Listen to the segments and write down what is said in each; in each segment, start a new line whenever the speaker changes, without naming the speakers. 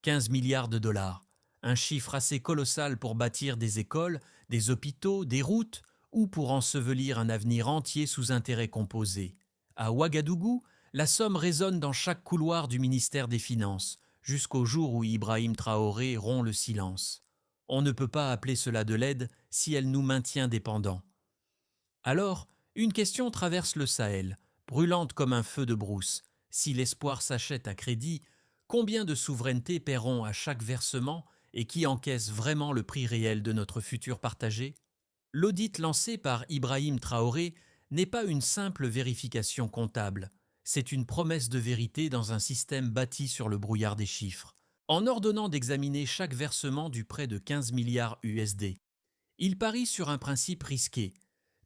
15 milliards de dollars. Un chiffre assez colossal pour bâtir des écoles, des hôpitaux, des routes ou pour ensevelir un avenir entier sous intérêts composés. À Ouagadougou, la somme résonne dans chaque couloir du ministère des Finances, jusqu'au jour où Ibrahim Traoré rompt le silence. On ne peut pas appeler cela de l'aide si elle nous maintient dépendants. Alors, une question traverse le Sahel, brûlante comme un feu de brousse. Si l'espoir s'achète à crédit, combien de souverainetés paieront à chaque versement et qui encaisse vraiment le prix réel de notre futur partagé? L'audit lancé par Ibrahim Traoré n'est pas une simple vérification comptable, c'est une promesse de vérité dans un système bâti sur le brouillard des chiffres. En ordonnant d'examiner chaque versement du prêt de 15 milliards USD, il parie sur un principe risqué,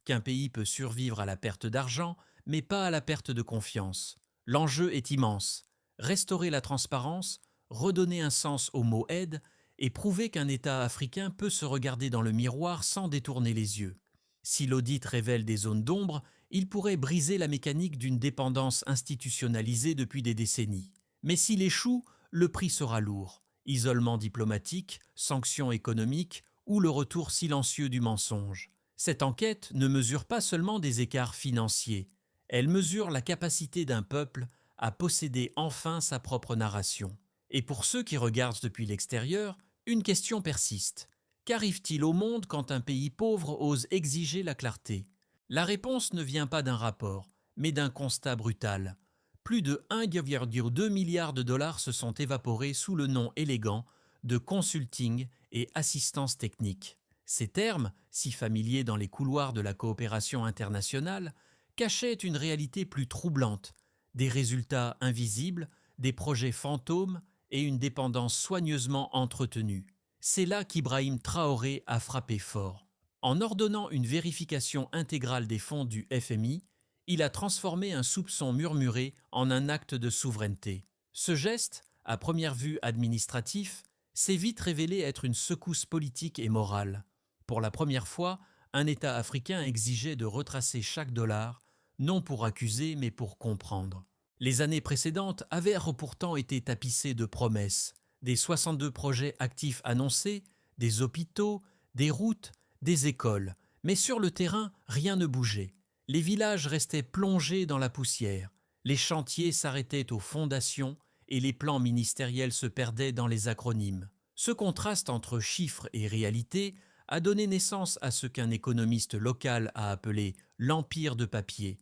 qu'un pays peut survivre à la perte d'argent, mais pas à la perte de confiance. L'enjeu est immense. Restaurer la transparence, redonner un sens au mot aide et prouver qu'un État africain peut se regarder dans le miroir sans détourner les yeux. Si l'audit révèle des zones d'ombre, il pourrait briser la mécanique d'une dépendance institutionnalisée depuis des décennies. Mais s'il échoue, le prix sera lourd. Isolement diplomatique, sanctions économiques ou le retour silencieux du mensonge. Cette enquête ne mesure pas seulement des écarts financiers, elle mesure la capacité d'un peuple à posséder enfin sa propre narration. Et pour ceux qui regardent depuis l'extérieur, une question persiste. Qu'arrive-t-il au monde quand un pays pauvre ose exiger la clarté? La réponse ne vient pas d'un rapport, mais d'un constat brutal. Plus de 1,2 milliard de dollars se sont évaporés sous le nom élégant de consulting et assistance technique. Ces termes, si familiers dans les couloirs de la coopération internationale, cachaient une réalité plus troublante, des résultats invisibles, des projets fantômes et une dépendance soigneusement entretenue. C'est là qu'Ibrahim Traoré a frappé fort. En ordonnant une vérification intégrale des fonds du FMI, il a transformé un soupçon murmuré en un acte de souveraineté. Ce geste, à première vue administratif, s'est vite révélé être une secousse politique et morale. Pour la première fois, un État africain exigeait de retracer chaque dollar, non pour accuser mais pour comprendre. Les années précédentes avaient pourtant été tapissées de promesses, des 62 projets actifs annoncés, des hôpitaux, des routes, des écoles. Mais sur le terrain, rien ne bougeait. Les villages restaient plongés dans la poussière, les chantiers s'arrêtaient aux fondations et les plans ministériels se perdaient dans les acronymes. Ce contraste entre chiffres et réalité a donné naissance à ce qu'un économiste local a appelé l'empire de papier,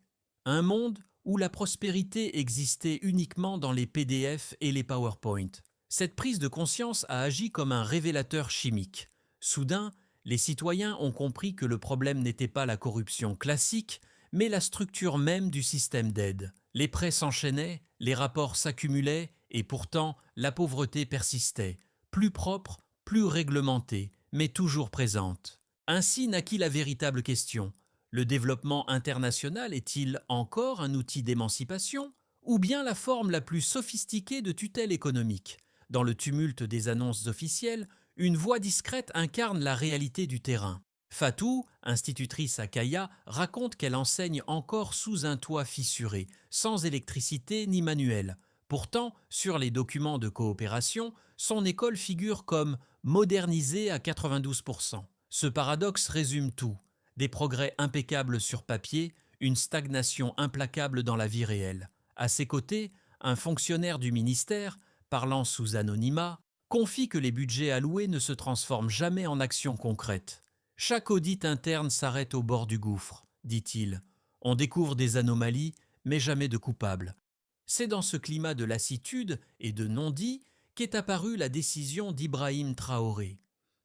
un monde où la prospérité existait uniquement dans les PDF et les PowerPoint. Cette prise de conscience a agi comme un révélateur chimique. Soudain, les citoyens ont compris que le problème n'était pas la corruption classique, mais la structure même du système d'aide. Les prêts s'enchaînaient, les rapports s'accumulaient, et pourtant la pauvreté persistait, plus propre, plus réglementée, mais toujours présente. Ainsi naquit la véritable question. Le développement international est-il encore un outil d'émancipation, ou bien la forme la plus sophistiquée de tutelle économique? Dans le tumulte des annonces officielles, une voix discrète incarne la réalité du terrain. Fatou, institutrice à Kaya, raconte qu'elle enseigne encore sous un toit fissuré, sans électricité ni manuel. Pourtant, sur les documents de coopération, son école figure comme modernisée à 92%. Ce paradoxe résume tout. Des progrès impeccables sur papier, une stagnation implacable dans la vie réelle. À ses côtés, un fonctionnaire du ministère, parlant sous anonymat, confie que les budgets alloués ne se transforment jamais en actions concrètes. Chaque audit interne s'arrête au bord du gouffre, dit-il. On découvre des anomalies, mais jamais de coupables. C'est dans ce climat de lassitude et de non-dit qu'est apparue la décision d'Ibrahim Traoré.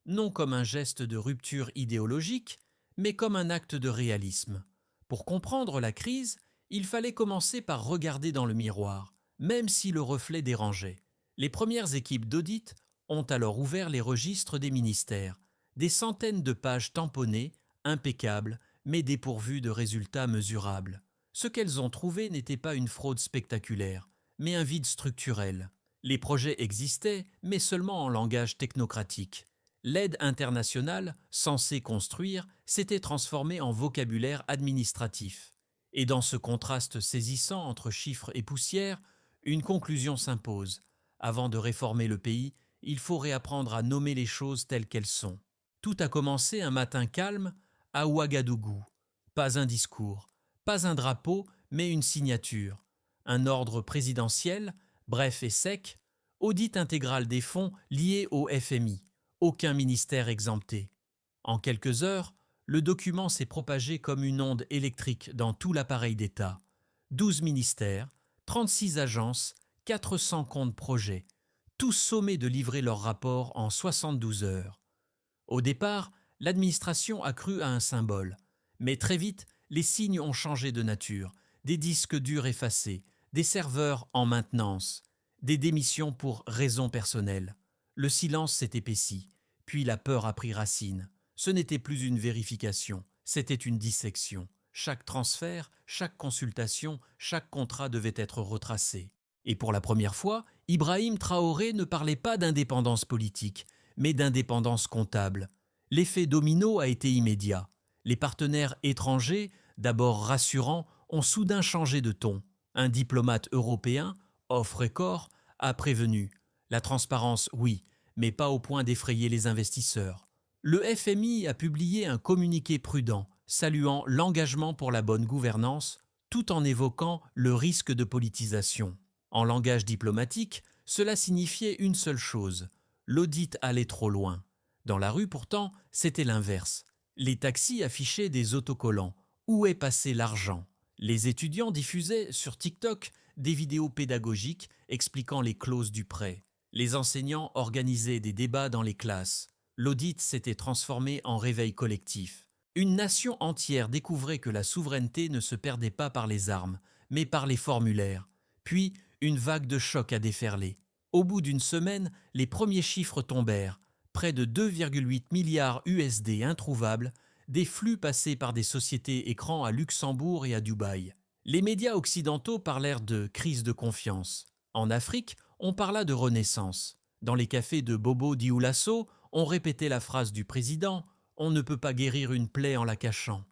Non comme un geste de rupture idéologique, mais comme un acte de réalisme. Pour comprendre la crise, il fallait commencer par regarder dans le miroir, même si le reflet dérangeait. Les premières équipes d'audit ont alors ouvert les registres des ministères, des centaines de pages tamponnées, impeccables, mais dépourvues de résultats mesurables. Ce qu'elles ont trouvé n'était pas une fraude spectaculaire, mais un vide structurel. Les projets existaient, mais seulement en langage technocratique. L'aide internationale, censée construire, s'était transformée en vocabulaire administratif. Et dans ce contraste saisissant entre chiffres et poussière, une conclusion s'impose. Avant de réformer le pays, il faut réapprendre à nommer les choses telles qu'elles sont. Tout a commencé un matin calme à Ouagadougou. Pas un discours, pas un drapeau, mais une signature. Un ordre présidentiel, bref et sec, audit intégral des fonds liés au FMI. Aucun ministère exempté. En quelques heures, le document s'est propagé comme une onde électrique dans tout l'appareil d'État. 12 ministères, 36 agences, 400 comptes projets, tous sommés de livrer leur rapport en 72 heures. Au départ, l'administration a cru à un symbole, mais très vite, les signes ont changé de nature, des disques durs effacés, des serveurs en maintenance, des démissions pour raisons personnelles. Le silence s'est épaissi, puis la peur a pris racine. Ce n'était plus une vérification, c'était une dissection. Chaque transfert, chaque consultation, chaque contrat devait être retracé. Et pour la première fois, Ibrahim Traoré ne parlait pas d'indépendance politique, mais d'indépendance comptable. L'effet domino a été immédiat. Les partenaires étrangers, d'abord rassurants, ont soudain changé de ton. Un diplomate européen, off record, a prévenu. La transparence, oui, mais pas au point d'effrayer les investisseurs. Le FMI a publié un communiqué prudent, saluant l'engagement pour la bonne gouvernance, tout en évoquant le risque de politisation. En langage diplomatique, cela signifiait une seule chose: l'audit allait trop loin. Dans la rue, pourtant, c'était l'inverse. Les taxis affichaient des autocollants. Où est passé l'argent? Les étudiants diffusaient sur TikTok des vidéos pédagogiques expliquant les clauses du prêt. Les enseignants organisaient des débats dans les classes. L'audit s'était transformé en réveil collectif. Une nation entière découvrait que la souveraineté ne se perdait pas par les armes, mais par les formulaires. Puis, une vague de choc a déferlé. Au bout d'une semaine, les premiers chiffres tombèrent. Près de 2,8 milliards USD introuvables, des flux passés par des sociétés écrans à Luxembourg et à Dubaï. Les médias occidentaux parlèrent de crise de confiance. En Afrique, on parla de renaissance. Dans les cafés de Bobo Dioulasso, on répétait la phrase du président: « On ne peut pas guérir une plaie en la cachant ».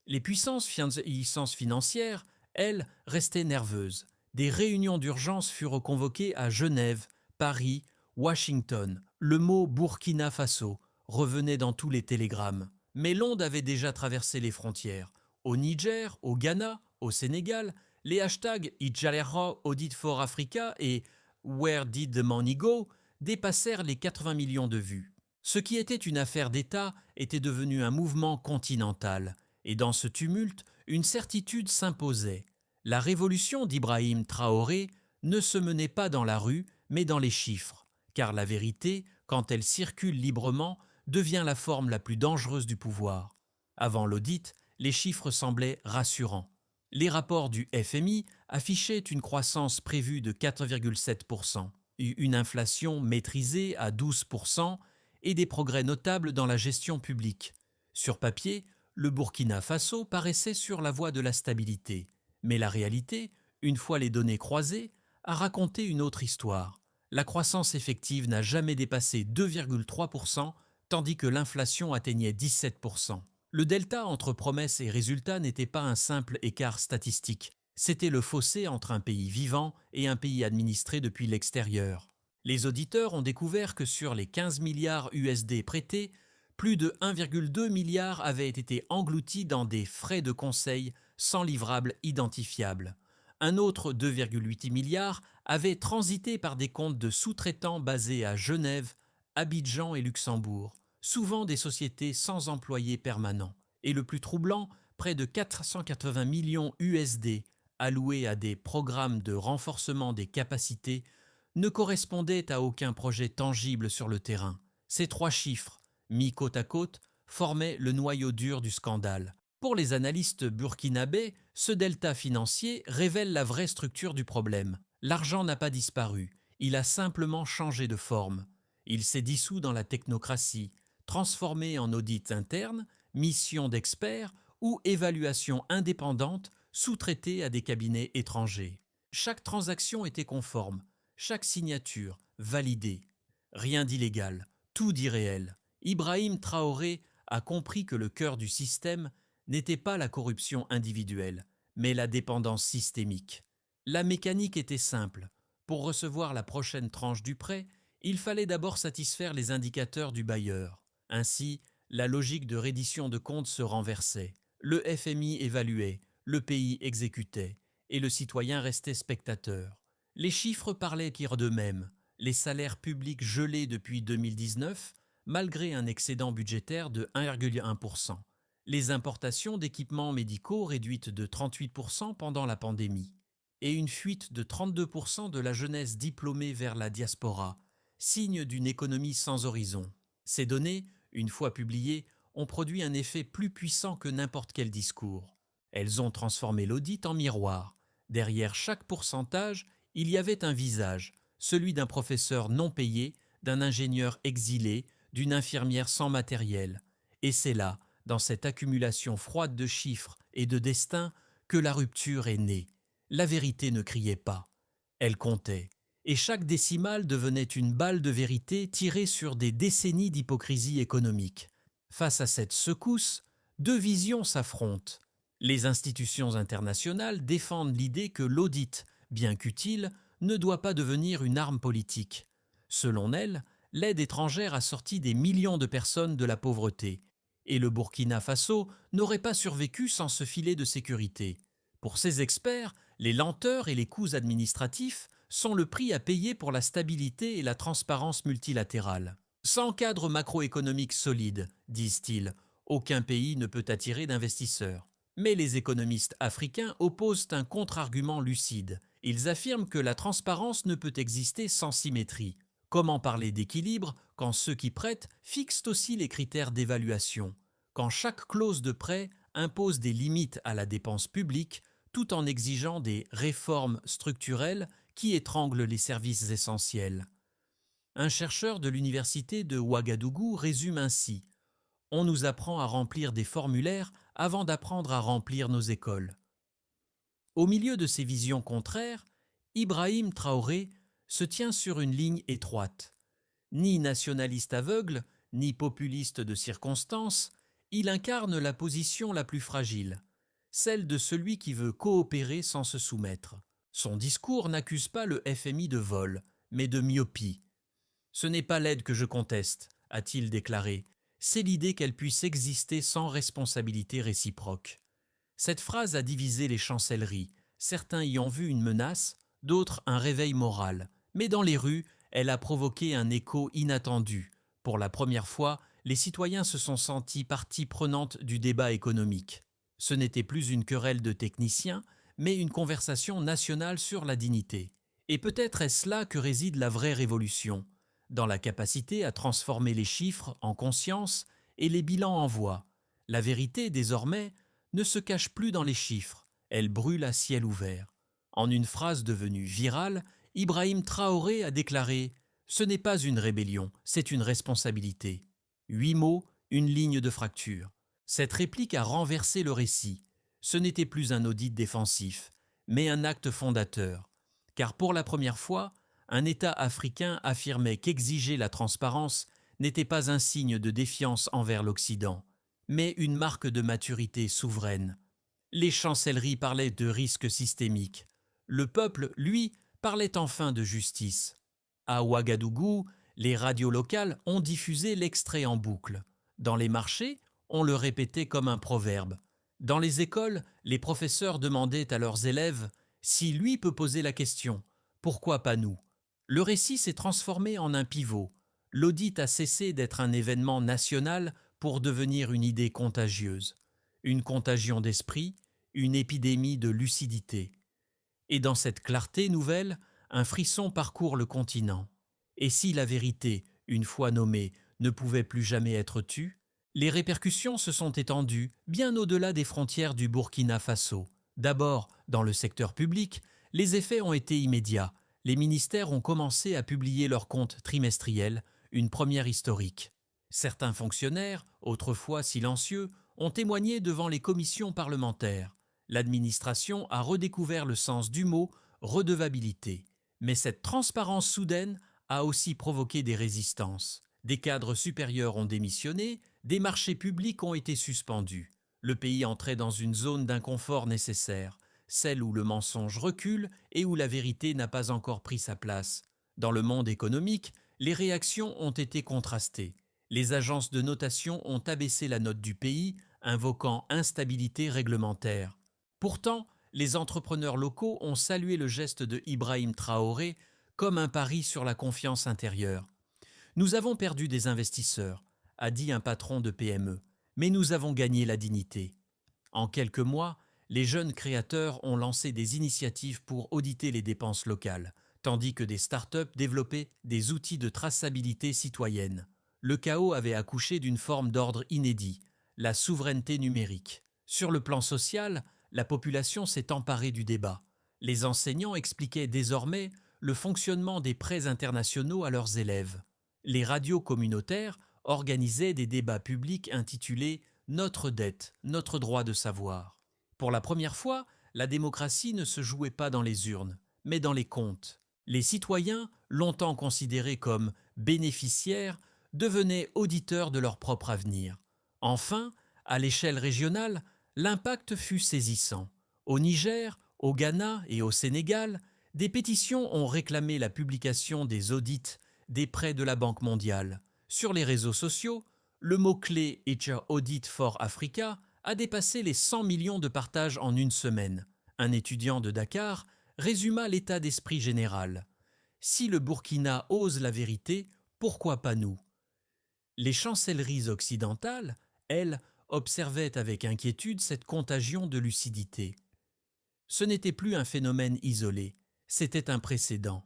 Les puissances financières, elles, restaient nerveuses. Des réunions d'urgence furent convoquées à Genève, Paris, Washington. Le mot Burkina Faso revenait dans tous les télégrammes. Mais l'onde avait déjà traversé les frontières. Au Niger, au Ghana, au Sénégal, les hashtags Ijalera Audit for Africa et Where did the money go dépassèrent les 80 millions de vues. Ce qui était une affaire d'État était devenu un mouvement continental. Et dans ce tumulte, une certitude s'imposait. La révolution d'Ibrahim Traoré ne se menait pas dans la rue, mais dans les chiffres. Car la vérité, quand elle circule librement, devient la forme la plus dangereuse du pouvoir. Avant l'audit, les chiffres semblaient rassurants. Les rapports du FMI affichaient une croissance prévue de 4,7%, une inflation maîtrisée à 12% et des progrès notables dans la gestion publique. Sur papier, le Burkina Faso paraissait sur la voie de la stabilité. Mais la réalité, une fois les données croisées, a raconté une autre histoire. La croissance effective n'a jamais dépassé 2,3%, tandis que l'inflation atteignait 17%. Le delta entre promesses et résultats n'était pas un simple écart statistique. C'était le fossé entre un pays vivant et un pays administré depuis l'extérieur. Les auditeurs ont découvert que sur les 15 milliards USD prêtés, plus de 1,2 milliard avaient été engloutis dans des frais de conseil sans livrable identifiable. Un autre 2,8 milliards avait transité par des comptes de sous-traitants basés à Genève, Abidjan et Luxembourg, souvent des sociétés sans employés permanents. Et le plus troublant, près de 480 millions USD alloués à des programmes de renforcement des capacités ne correspondaient à aucun projet tangible sur le terrain. Ces trois chiffres, mis côte à côte, formaient le noyau dur du scandale. Pour les analystes burkinabés, ce delta financier révèle la vraie structure du problème. L'argent n'a pas disparu, il a simplement changé de forme. Il s'est dissous dans la technocratie, transformé en audit interne, mission d'experts ou évaluation indépendante sous-traitée à des cabinets étrangers. Chaque transaction était conforme, chaque signature validée. Rien d'illégal, tout d'irréel. Ibrahim Traoré a compris que le cœur du système n'était pas la corruption individuelle, mais la dépendance systémique. La mécanique était simple. Pour recevoir la prochaine tranche du prêt, Il fallait d'abord satisfaire les indicateurs du bailleur. Ainsi, la logique de reddition de comptes se renversait. Le FMI évaluait, le pays exécutait, et le citoyen restait spectateur. Les chiffres parlaient d'eux-mêmes. Les salaires publics gelés depuis 2019, malgré un excédent budgétaire de 1,1%. Les importations d'équipements médicaux réduites de 38% pendant la pandémie. Et une fuite de 32% de la jeunesse diplômée vers la diaspora, signe d'une économie sans horizon. Ces données, une fois publiées, ont produit un effet plus puissant que n'importe quel discours. Elles ont transformé l'audit en miroir. Derrière chaque pourcentage, il y avait un visage, celui d'un professeur non payé, d'un ingénieur exilé, d'une infirmière sans matériel. Et c'est là, dans cette accumulation froide de chiffres et de destins, que la rupture est née. La vérité ne criait pas. Elle comptait. Et chaque décimale devenait une balle de vérité tirée sur des décennies d'hypocrisie économique. Face à cette secousse, deux visions s'affrontent. Les institutions internationales défendent l'idée que l'audit, bien qu'utile, ne doit pas devenir une arme politique. Selon elles, l'aide étrangère a sorti des millions de personnes de la pauvreté, et le Burkina Faso n'aurait pas survécu sans ce filet de sécurité. Pour ces experts, les lenteurs et les coûts administratifs sont le prix à payer pour la stabilité et la transparence multilatérale. Sans cadre macroéconomique solide, disent-ils, aucun pays ne peut attirer d'investisseurs. Mais les économistes africains opposent un contre-argument lucide. Ils affirment que la transparence ne peut exister sans symétrie. Comment parler d'équilibre quand ceux qui prêtent fixent aussi les critères d'évaluation, quand chaque clause de prêt impose des limites à la dépense publique tout en exigeant des réformes structurelles qui étranglent les services essentiels. Un chercheur de l'université de Ouagadougou résume ainsi: « On nous apprend à remplir des formulaires avant d'apprendre à remplir nos écoles. » Au milieu de ces visions contraires, Ibrahim Traoré se tient sur une ligne étroite. Ni nationaliste aveugle, ni populiste de circonstance, il incarne la position la plus fragile, celle de celui qui veut coopérer sans se soumettre. Son discours n'accuse pas le FMI de vol, mais de myopie. « Ce n'est pas l'aide que je conteste », a-t-il déclaré, « c'est l'idée qu'elle puisse exister sans responsabilité réciproque. » Cette phrase a divisé les chancelleries. Certains y ont vu une menace, d'autres un réveil moral. Mais dans les rues, elle a provoqué un écho inattendu. Pour la première fois, les citoyens se sont sentis partie prenante du débat économique. Ce n'était plus une querelle de techniciens, mais une conversation nationale sur la dignité. Et peut-être est-ce là que réside la vraie révolution, dans la capacité à transformer les chiffres en conscience et les bilans en voix. La vérité, désormais, ne se cache plus dans les chiffres, elle brûle à ciel ouvert. En une phrase devenue virale, Ibrahim Traoré a déclaré « Ce n'est pas une rébellion, c'est une responsabilité ». 8 mots, une ligne de fracture. Cette réplique a renversé le récit. Ce n'était plus un audit défensif, mais un acte fondateur. Car pour la première fois, un État africain affirmait qu'exiger la transparence n'était pas un signe de défiance envers l'Occident, mais une marque de maturité souveraine. Les chancelleries parlaient de risques systémiques. Le peuple, lui, parlait enfin de justice. À Ouagadougou, les radios locales ont diffusé l'extrait en boucle. Dans les marchés, on le répétait comme un proverbe. Dans les écoles, les professeurs demandaient à leurs élèves « Si lui peut poser la question, pourquoi pas nous ?» Le récit s'est transformé en un pivot. L'audit a cessé d'être un événement national pour devenir une idée contagieuse. Une contagion d'esprit, une épidémie de lucidité. Et dans cette clarté nouvelle, un frisson parcourt le continent. Et si la vérité, une fois nommée, ne pouvait plus jamais être tue, les répercussions se sont étendues bien au-delà des frontières du Burkina Faso. D'abord, dans le secteur public, les effets ont été immédiats. Les ministères ont commencé à publier leurs comptes trimestriels, une première historique. Certains fonctionnaires, autrefois silencieux, ont témoigné devant les commissions parlementaires. L'administration a redécouvert le sens du mot « redevabilité ». Mais cette transparence soudaine a aussi provoqué des résistances. Des cadres supérieurs ont démissionné, des marchés publics ont été suspendus. Le pays entrait dans une zone d'inconfort nécessaire, celle où le mensonge recule et où la vérité n'a pas encore pris sa place. Dans le monde économique, Les réactions ont été contrastées. Les agences de notation ont abaissé la note du pays, invoquant instabilité réglementaire. Pourtant, les entrepreneurs locaux ont salué le geste de Ibrahim Traoré comme un pari sur la confiance intérieure. Nous avons perdu des investisseurs, a dit un patron de PME, mais nous avons gagné la dignité. En quelques mois, les jeunes créateurs ont lancé des initiatives pour auditer les dépenses locales, tandis que des startups développaient des outils de traçabilité citoyenne. Le chaos avait accouché d'une forme d'ordre inédit, la souveraineté numérique. Sur le plan social, la population s'est emparée du débat. Les enseignants expliquaient désormais le fonctionnement des prêts internationaux à leurs élèves. Les radios communautaires organisaient des débats publics intitulés « Notre dette, notre droit de savoir ». Pour la première fois, la démocratie ne se jouait pas dans les urnes, mais dans les comptes. Les citoyens, longtemps considérés comme bénéficiaires, devenaient auditeurs de leur propre avenir. Enfin, à l'échelle régionale, l'impact fut saisissant. Au Niger, au Ghana et au Sénégal, des pétitions ont réclamé la publication des audits des prêts de la Banque mondiale. Sur les réseaux sociaux, le mot-clé HR Audit for Africa a dépassé les 100 millions de partages en une semaine. Un étudiant de Dakar résuma l'état d'esprit général. Si le Burkina ose la vérité, pourquoi pas nous? Les chancelleries occidentales, elles, observaient avec inquiétude cette contagion de lucidité. Ce n'était plus un phénomène isolé, c'était un précédent.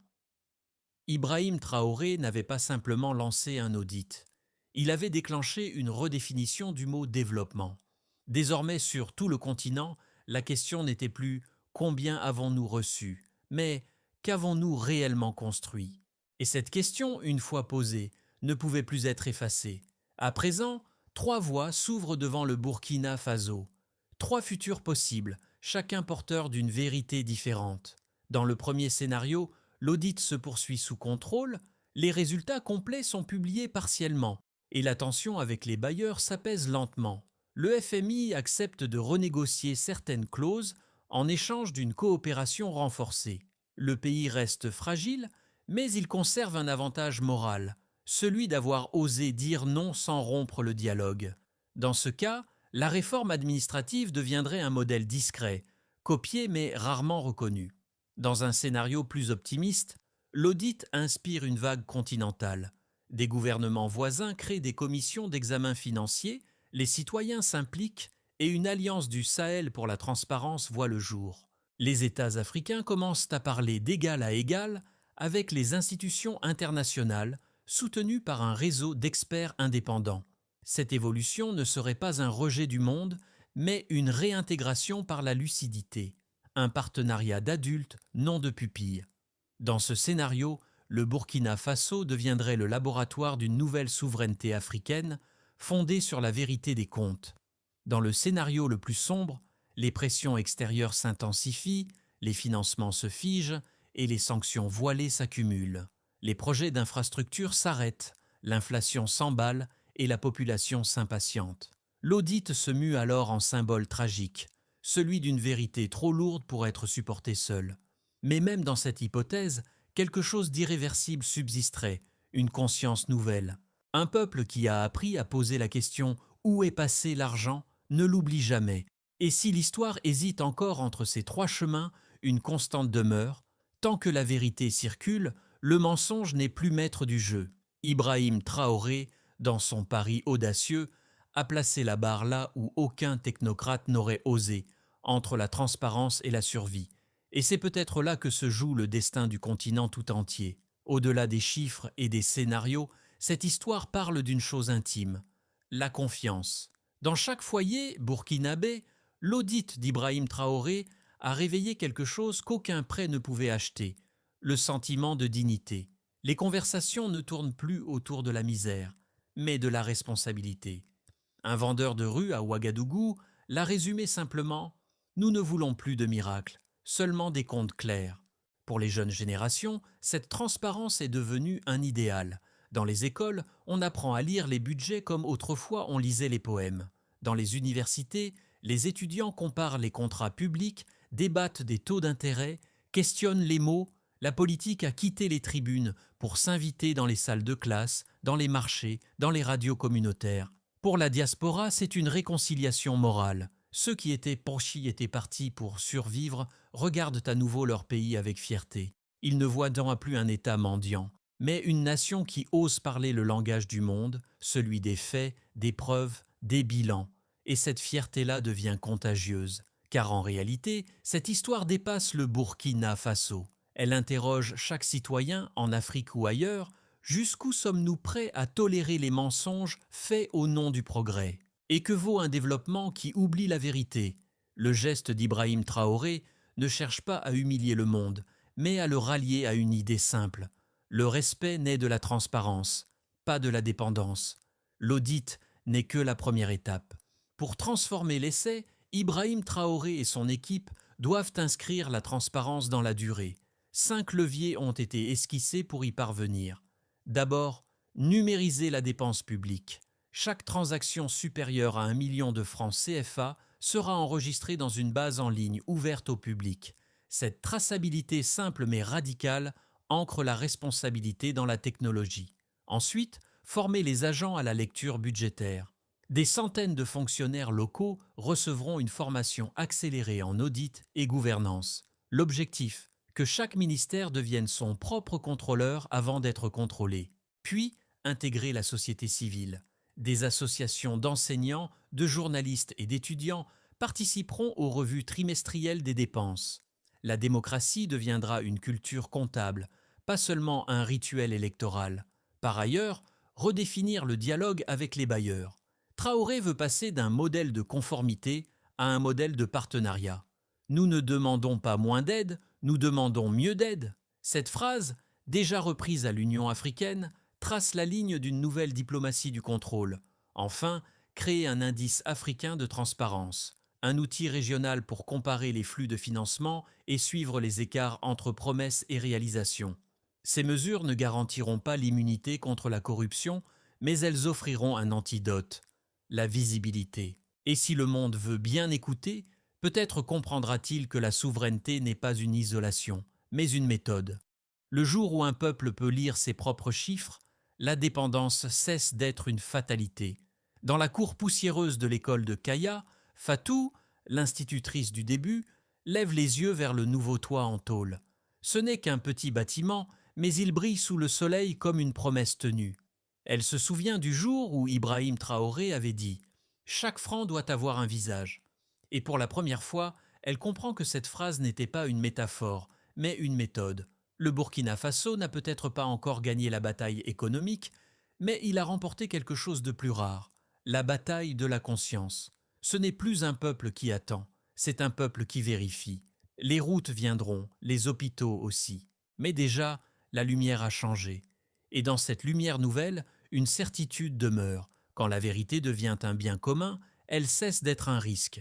Ibrahim Traoré n'avait pas simplement lancé un audit. Il avait déclenché une redéfinition du mot développement. Désormais, sur tout le continent, la question n'était plus combien avons-nous reçu, mais qu'avons-nous réellement construit? Et cette question, une fois posée, ne pouvait plus être effacée. À présent, 3 voies s'ouvrent devant le Burkina Faso. 3 futurs possibles, chacun porteur d'une vérité différente. Dans le premier scénario, l'audit se poursuit sous contrôle, les résultats complets sont publiés partiellement, et la tension avec les bailleurs s'apaise lentement. Le FMI accepte de renégocier certaines clauses en échange d'une coopération renforcée. Le pays reste fragile, mais il conserve un avantage moral, celui d'avoir osé dire non sans rompre le dialogue. Dans ce cas, la réforme administrative deviendrait un modèle discret, copié mais rarement reconnu. Dans un scénario plus optimiste, l'audit inspire une vague continentale. Des gouvernements voisins créent des commissions d'examen financier, les citoyens s'impliquent et une alliance du Sahel pour la transparence voit le jour. Les États africains commencent à parler d'égal à égal avec les institutions internationales, soutenues par un réseau d'experts indépendants. Cette évolution ne serait pas un rejet du monde, mais une réintégration par la lucidité, un partenariat d'adultes, non de pupilles. Dans ce scénario, le Burkina Faso deviendrait le laboratoire d'une nouvelle souveraineté africaine, fondée sur la vérité des comptes. Dans le scénario le plus sombre, les pressions extérieures s'intensifient, les financements se figent et les sanctions voilées s'accumulent. Les projets d'infrastructures s'arrêtent, l'inflation s'emballe et la population s'impatiente. L'audit se mue alors en symbole tragique, celui d'une vérité trop lourde pour être supportée seule. Mais même dans cette hypothèse, quelque chose d'irréversible subsisterait, une conscience nouvelle. Un peuple qui a appris à poser la question « Où est passé l'argent ?» ne l'oublie jamais. Et si l'histoire hésite encore entre ces 3 chemins, une constante demeure. Tant que la vérité circule, le mensonge n'est plus maître du jeu. Ibrahim Traoré, dans son pari audacieux, a placé la barre là où aucun technocrate n'aurait osé, entre la transparence et la survie. Et c'est peut-être là que se joue le destin du continent tout entier. Au-delà des chiffres et des scénarios, cette histoire parle d'une chose intime, la confiance. Dans chaque foyer burkinabé, l'audit d'Ibrahim Traoré a réveillé quelque chose qu'aucun prêt ne pouvait acheter, le sentiment de dignité. Les conversations ne tournent plus autour de la misère, mais de la responsabilité. Un vendeur de rue à Ouagadougou l'a résumé simplement « Nous ne voulons plus de miracles, seulement des comptes clairs ». Pour les jeunes générations, cette transparence est devenue un idéal. Dans les écoles, on apprend à lire les budgets comme autrefois on lisait les poèmes. Dans les universités, les étudiants comparent les contrats publics, débattent des taux d'intérêt, questionnent les mots. La politique a quitté les tribunes pour s'inviter dans les salles de classe, dans les marchés, dans les radios communautaires. Pour la diaspora, c'est une réconciliation morale. Ceux qui étaient partis pour survivre regardent à nouveau leur pays avec fierté. Ils ne voient donc plus un État mendiant, mais une nation qui ose parler le langage du monde, celui des faits, des preuves, des bilans. Et cette fierté-là devient contagieuse. Car en réalité, cette histoire dépasse le Burkina Faso. Elle interroge chaque citoyen, en Afrique ou ailleurs, jusqu'où sommes-nous prêts à tolérer les mensonges faits au nom du progrès? Et que vaut un développement qui oublie la vérité? Le geste d'Ibrahim Traoré ne cherche pas à humilier le monde, mais à le rallier à une idée simple. Le respect naît de la transparence, pas de la dépendance. L'audit n'est que la première étape. Pour transformer l'essai, Ibrahim Traoré et son équipe doivent inscrire la transparence dans la durée. 5 leviers ont été esquissés pour y parvenir. D'abord, numériser la dépense publique. Chaque transaction supérieure à 1 million de francs CFA sera enregistrée dans une base en ligne ouverte au public. Cette traçabilité simple mais radicale ancre la responsabilité dans la technologie. Ensuite, former les agents à la lecture budgétaire. Des centaines de fonctionnaires locaux recevront une formation accélérée en audit et gouvernance. L'objectif, que chaque ministère devienne son propre contrôleur avant d'être contrôlé. Puis, intégrer la société civile. Des associations d'enseignants, de journalistes et d'étudiants participeront aux revues trimestrielles des dépenses. La démocratie deviendra une culture comptable, pas seulement un rituel électoral. Par ailleurs, redéfinir le dialogue avec les bailleurs. Traoré veut passer d'un modèle de conformité à un modèle de partenariat. Nous ne demandons pas moins d'aide, nous demandons mieux d'aide. Cette phrase, déjà reprise à l'Union africaine, trace la ligne d'une nouvelle diplomatie du contrôle. Enfin, créer un indice africain de transparence, un outil régional pour comparer les flux de financement et suivre les écarts entre promesses et réalisations. Ces mesures ne garantiront pas l'immunité contre la corruption, mais elles offriront un antidote, la visibilité. Et si le monde veut bien écouter, peut-être comprendra-t-il que la souveraineté n'est pas une isolation, mais une méthode. Le jour où un peuple peut lire ses propres chiffres, la dépendance cesse d'être une fatalité. Dans la cour poussiéreuse de l'école de Kaya, Fatou, l'institutrice du début, lève les yeux vers le nouveau toit en tôle. Ce n'est qu'un petit bâtiment, mais il brille sous le soleil comme une promesse tenue. Elle se souvient du jour où Ibrahim Traoré avait dit « Chaque franc doit avoir un visage ». Et pour la première fois, elle comprend que cette phrase n'était pas une métaphore, mais une méthode. Le Burkina Faso n'a peut-être pas encore gagné la bataille économique, mais il a remporté quelque chose de plus rare, la bataille de la conscience. Ce n'est plus un peuple qui attend, c'est un peuple qui vérifie. Les routes viendront, les hôpitaux aussi. Mais déjà, la lumière a changé. Et dans cette lumière nouvelle, une certitude demeure. Quand la vérité devient un bien commun, elle cesse d'être un risque.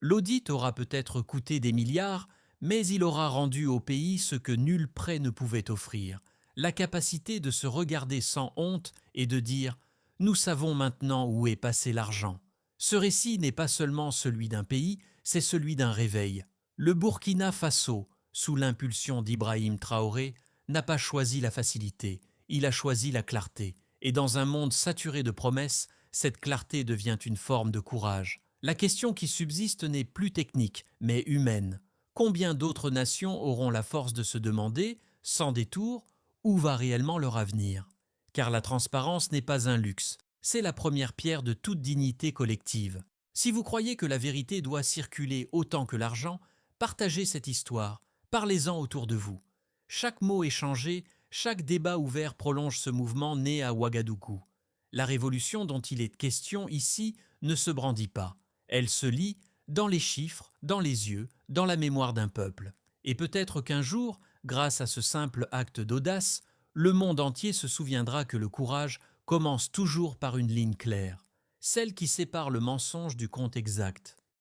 L'audit aura peut-être coûté des milliards, mais il aura rendu au pays ce que nul prêt ne pouvait offrir, la capacité de se regarder sans honte et de dire « Nous savons maintenant où est passé l'argent ». Ce récit n'est pas seulement celui d'un pays, c'est celui d'un réveil. Le Burkina Faso, sous l'impulsion d'Ibrahim Traoré, n'a pas choisi la facilité, il a choisi la clarté. Et dans un monde saturé de promesses, cette clarté devient une forme de courage. La question qui subsiste n'est plus technique, mais humaine. Combien d'autres nations auront la force de se demander, sans détour, où va réellement leur avenir? Car la transparence n'est pas un luxe, c'est la première pierre de toute dignité collective. Si vous croyez que la vérité doit circuler autant que l'argent, partagez cette histoire, parlez-en autour de vous. Chaque mot échangé, chaque débat ouvert prolonge ce mouvement né à Ouagadougou. La révolution dont il est question ici ne se brandit pas. Elle se lit dans les chiffres, dans les yeux, dans la mémoire d'un peuple. Et peut-être qu'un jour, grâce à ce simple acte d'audace, le monde entier se souviendra que le courage commence toujours par une ligne claire, celle qui sépare le mensonge du compte exact.